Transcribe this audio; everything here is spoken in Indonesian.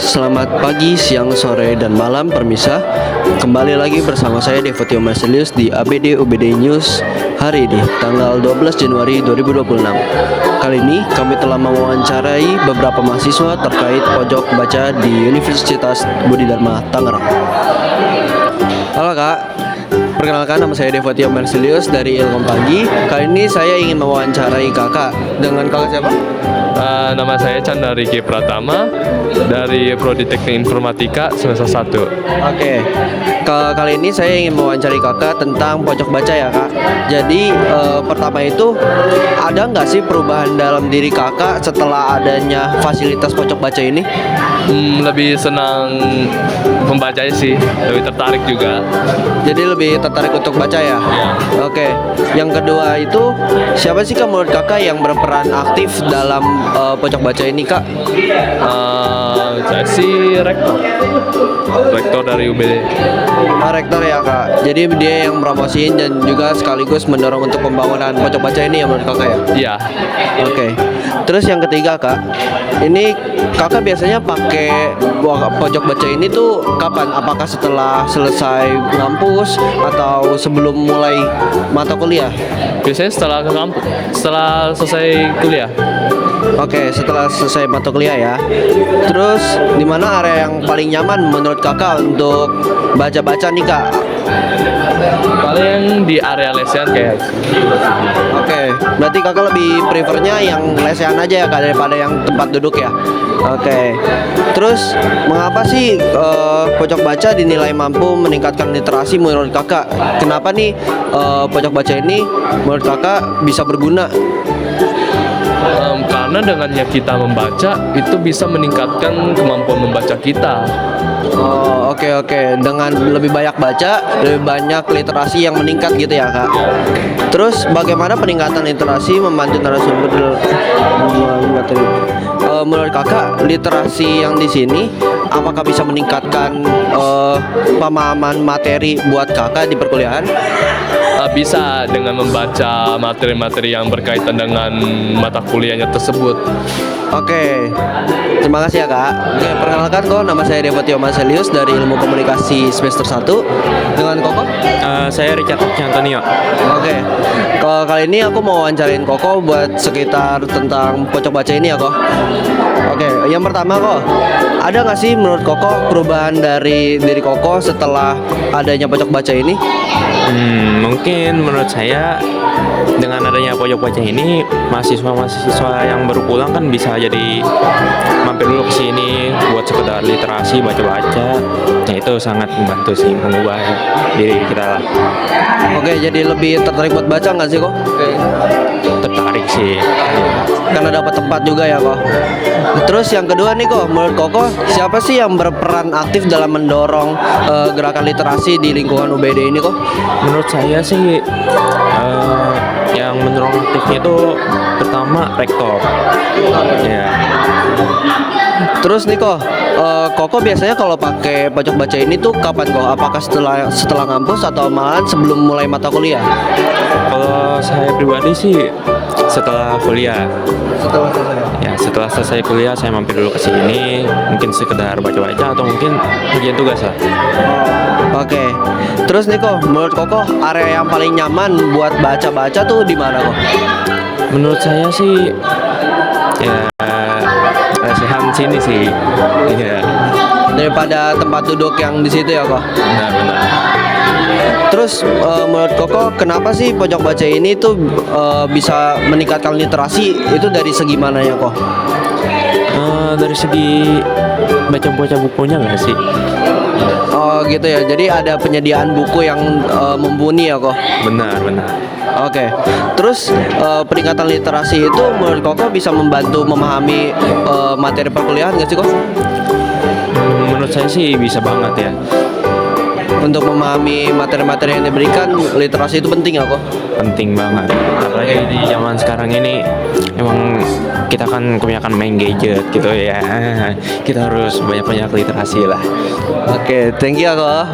Selamat pagi, siang, sore, dan malam permisa. Kembali lagi bersama saya Devotio Marcelius di ABD UBD News hari ini, tanggal 12 Januari 2026. Kali ini kami telah mewawancarai beberapa mahasiswa terkait pojok baca di Universitas Budi Dharma Tangerang. Halo Kak, perkenalkan nama saya Devotio Marcelius dari Ilkom Pagi. Kali ini saya ingin mewawancarai Kakak. Dengan Kakak siapa? Nama saya Chandra Riki Pratama dari Prodi Teknik Informatika semester 1. Oke, kali ini saya ingin mewawancari Kakak tentang pojok baca ya Kak. Jadi pertama itu ada nggak sih perubahan dalam diri Kakak setelah adanya fasilitas pojok baca ini? Lebih senang membacanya sih, lebih tertarik juga. Jadi lebih tertarik untuk baca ya? Oke, yang kedua itu siapa sih Kak menurut Kakak yang berperan aktif dalam pojok baca ini Kak? Saya sih rektor dari UBD. Rektor ya Kak. Jadi dia yang promosiin dan juga sekaligus mendorong untuk pembangunan pojok baca ini ya menurut Kakak ya? Iya. Oke. Terus yang ketiga Kak, ini Kakak biasanya pakai pojok baca ini tuh kapan? Apakah setelah selesai ngampus atau sebelum mulai mata kuliah? Biasanya setelah ke kampus, setelah selesai kuliah. Oke, setelah selesai mata kuliah ya. Terus di mana area yang paling nyaman menurut Kakak untuk baca-baca nih Kak? Paling di area lesehan kayak. Oke, berarti Kakak lebih prefernya yang lesehan aja ya Kak daripada yang tempat duduk ya? Oke. Terus mengapa sih pojok baca dinilai mampu meningkatkan literasi menurut Kakak? Kenapa nih pojok baca ini menurut Kakak bisa berguna? Karena dengannya kita membaca itu bisa meningkatkan kemampuan membaca kita. Oh, oke. Dengan lebih banyak baca, lebih banyak literasi yang meningkat gitu ya Kak. Terus bagaimana peningkatan literasi membantu narasumber materi? Menurut Kakak, literasi yang di sini apakah bisa meningkatkan pemahaman materi buat Kakak di perkuliahan? Bisa dengan membaca materi-materi yang berkaitan dengan mata kuliahnya tersebut. Oke, terima kasih ya Kak. Oke, perkenalkan kok, nama saya Devotio Marcelius dari Ilmu Komunikasi semester 1. Dengan Koko? Saya Richard Antonio. Oke, kalau kali ini aku mau wawancarain Koko buat sekitar tentang pojok baca ini ya Kok. Oke, yang pertama Kok, ada nggak sih menurut Koko perubahan dari diri Koko setelah adanya pojok baca ini? Mungkin menurut saya dengan adanya pojok baca ini mahasiswa yang baru pulang kan bisa jadi mampir dulu ke sini buat sekedar literasi baca-baca. Nah itu sangat membantu sih mengubah diri kita lah. Oke, jadi lebih tertarik buat baca nggak sih Kok? Tertarik sih. Karena dapat tempat juga ya Kok. Terus yang kedua nih Kok, menurut Koko siapa sih yang berperan aktif dalam mendorong gerakan literasi di lingkungan UBD ini Kok? Menurut saya sih yang mendorong aktifnya itu pertama rektor. Ya. Terus nih Kok, Koko biasanya kalau pakai pojok baca ini tuh kapan Kok? Apakah setelah ngampus atau malahan sebelum mulai mata kuliah? Kalau saya pribadi sih setelah kuliah. Setelah selesai kuliah saya mampir dulu ke sini, mungkin sekedar baca-baca atau mungkin ujian tugas lah. Oke. Terus nih Kok, menurut Koko area yang paling nyaman buat baca-baca tuh di mana Kok? Menurut saya sih ya lesehan sini sih. Iya. Daripada tempat duduk yang di situ ya Kok? Benar. Terus menurut Koko kenapa sih pojok baca ini tuh bisa meningkatkan literasi itu dari segi mananya Kok? Dari segi baca bukunya nggak sih? Oh gitu ya, jadi ada penyediaan buku yang mumpuni ya Kok? Benar. Oke. Terus peningkatan literasi itu menurut Koko bisa membantu memahami materi perkuliahan nggak sih Kok? Menurut saya sih bisa banget ya. Untuk memahami materi-materi yang diberikan, literasi itu penting ya Kok? Penting banget. Apalagi di zaman sekarang ini emang kita kan kebanyakan main gadget gitu ya. Kita harus banyak-banyak literasi lah. Oke, thank you ya Kok.